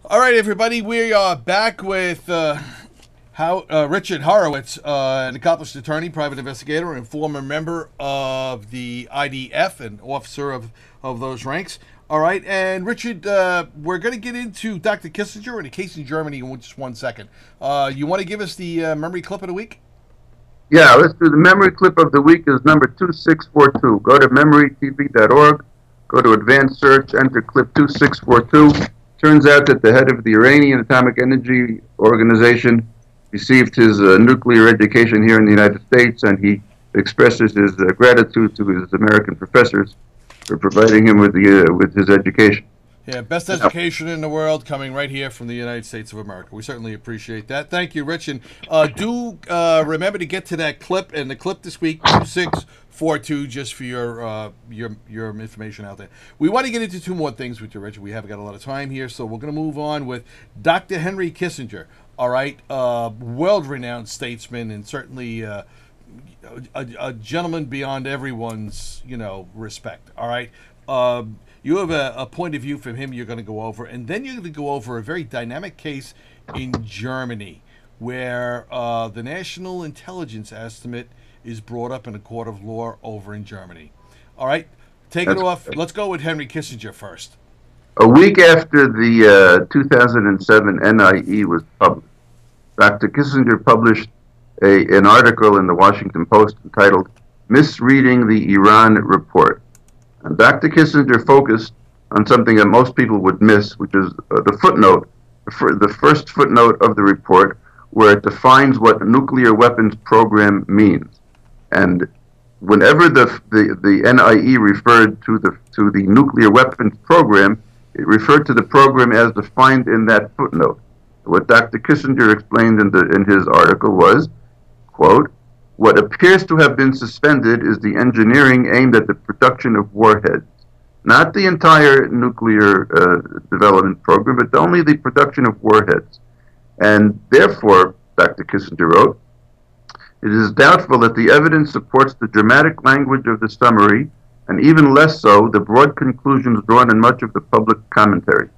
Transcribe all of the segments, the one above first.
All right, everybody, we are back with Richard Horowitz, an accomplished attorney, private investigator, and former member of the IDF, and officer of those ranks. All right, and Richard, we're going to get into Dr. Kissinger and a case in Germany in just 1 second. You want to give us the memory clip of the week? Yeah, let's do the memory clip of the week is number 2642. Go to memorytv.org, go to advanced search, enter clip 2642. Turns out that the head of the Iranian Atomic Energy Organization received his nuclear education here in the United States, and he expresses his gratitude to his American professors for providing him with his education. Yeah, best education in the world coming right here from the United States of America. We certainly appreciate that. Thank you, Rich. And do remember to get to that clip, and the clip this week, 2642, just for your information out there. We want to get into two more things with you, Rich. We haven't got a lot of time here, so we're going to move on with Dr. Henry Kissinger. All right, world-renowned statesman, and certainly a gentleman beyond everyone's respect. All right. You have a point of view from him you're going to go over, and then you're going to go over a very dynamic case in Germany where the national intelligence estimate is brought up in a court of law over in Germany. All right, take it off. Let's go with Henry Kissinger first. A week after the 2007 NIE was published, Dr. Kissinger published an article in the Washington Post entitled "Misreading the Iran Report." And Dr. Kissinger focused on something that most people would miss, which is the footnote, the first footnote of the report, where it defines what a nuclear weapons program means. And whenever the NIE referred to the nuclear weapons program, it referred to the program as defined in that footnote. What Dr. Kissinger explained in his article was, quote, "What appears to have been suspended is the engineering aimed at the production of warheads, not the entire nuclear development program, but only the production of warheads. And therefore," Dr. Kissinger wrote, "it is doubtful that the evidence supports the dramatic language of the summary, and even less so the broad conclusions drawn in much of the public commentary."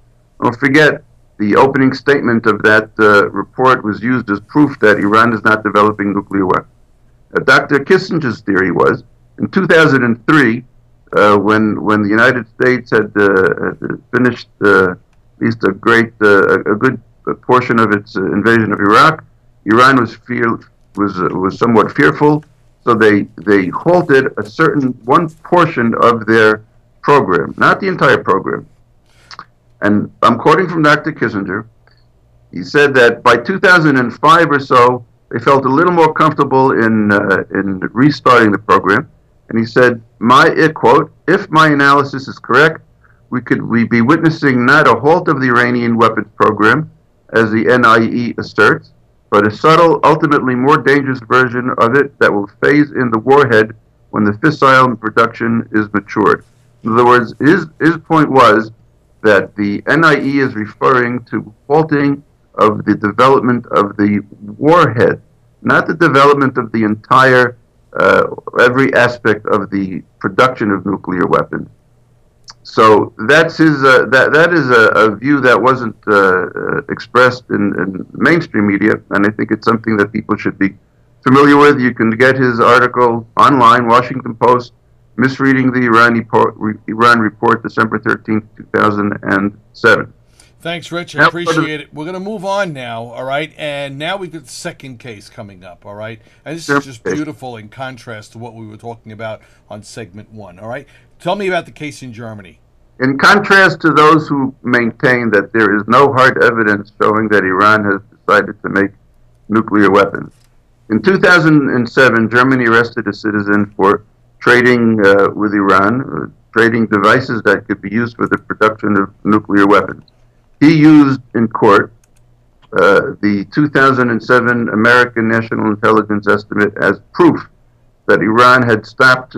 Don't forget, the opening statement of that report was used as proof that Iran is not developing nuclear weapons. Dr. Kissinger's theory was, in 2003, when the United States had finished at least a good portion of its invasion of Iraq, Iran was somewhat fearful, so they halted one portion of their program, not the entire program. And I'm quoting from Dr. Kissinger. He said that by 2005 or so, they felt a little more comfortable in restarting the program, and he said, quote, "If my analysis is correct, we be witnessing not a halt of the Iranian weapons program, as the NIE asserts, but a subtle, ultimately more dangerous version of it that will phase in the warhead when the fissile production is matured." In other words, his point was that the NIE is referring to halting of the development of the warhead, not the development of the entire, every aspect of the production of nuclear weapons. So that's his. That is a view that wasn't expressed in mainstream media, and I think it's something that people should be familiar with. You can get his article online, Washington Post, "Misreading the Iran Report," December 13th, 2007. Thanks, Rich. I appreciate it. We're going to move on now, all right? And now we've got the second case coming up, all right? And this is just beautiful in contrast to what we were talking about on segment one, all right? Tell me about the case in Germany. In contrast to those who maintain that there is no hard evidence showing that Iran has decided to make nuclear weapons, in 2007, Germany arrested a citizen for trading with Iran, trading devices that could be used for the production of nuclear weapons. He used in court the 2007 American National Intelligence Estimate as proof that Iran had stopped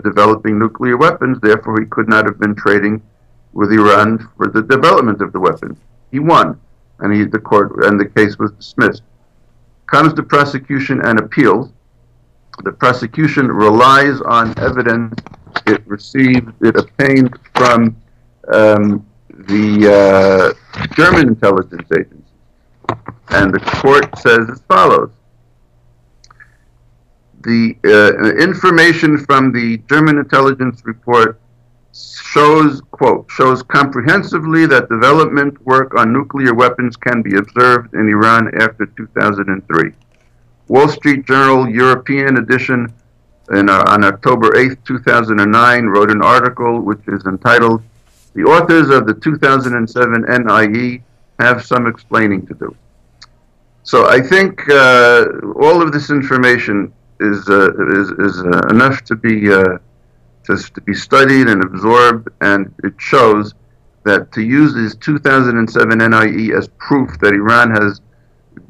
developing nuclear weapons, therefore he could not have been trading with Iran for the development of the weapons. He won, and the case was dismissed. Comes to prosecution and appeals. The prosecution relies on evidence it obtained from the German intelligence agencies. And the court says as follows. The information from the German intelligence report shows, quote, shows comprehensively that development work on nuclear weapons can be observed in Iran after 2003. Wall Street Journal European edition on October 8, 2009 wrote an article which is entitled, "The authors of the 2007 NIE have some explaining to do." So I think all of this information is enough to be studied and absorbed, and it shows that to use this 2007 NIE as proof that Iran has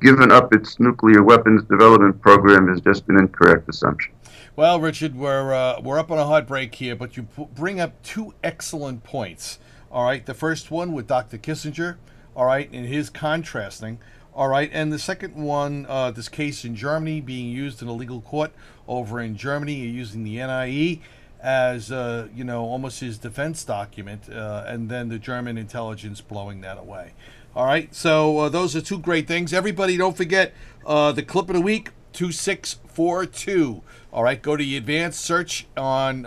given up its nuclear weapons development program is just an incorrect assumption. Well, Richard, we're up on a hard break here, but you bring up two excellent points. All right, the first one with Dr. Kissinger, all right, and his contrasting. All right, and the second one, this case in Germany being used in a legal court over in Germany, using the NIE as, almost his defense document, and then the German intelligence blowing that away. All right, so those are two great things. Everybody, don't forget the clip of the week, 2642. All right, go to the advanced search on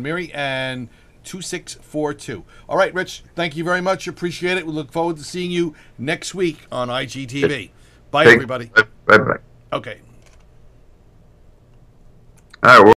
Miri and 2642. All right, Rich, thank you very much. Appreciate it. We look forward to seeing you next week on IGTV. Bye, everybody. Bye-bye. Okay. All right.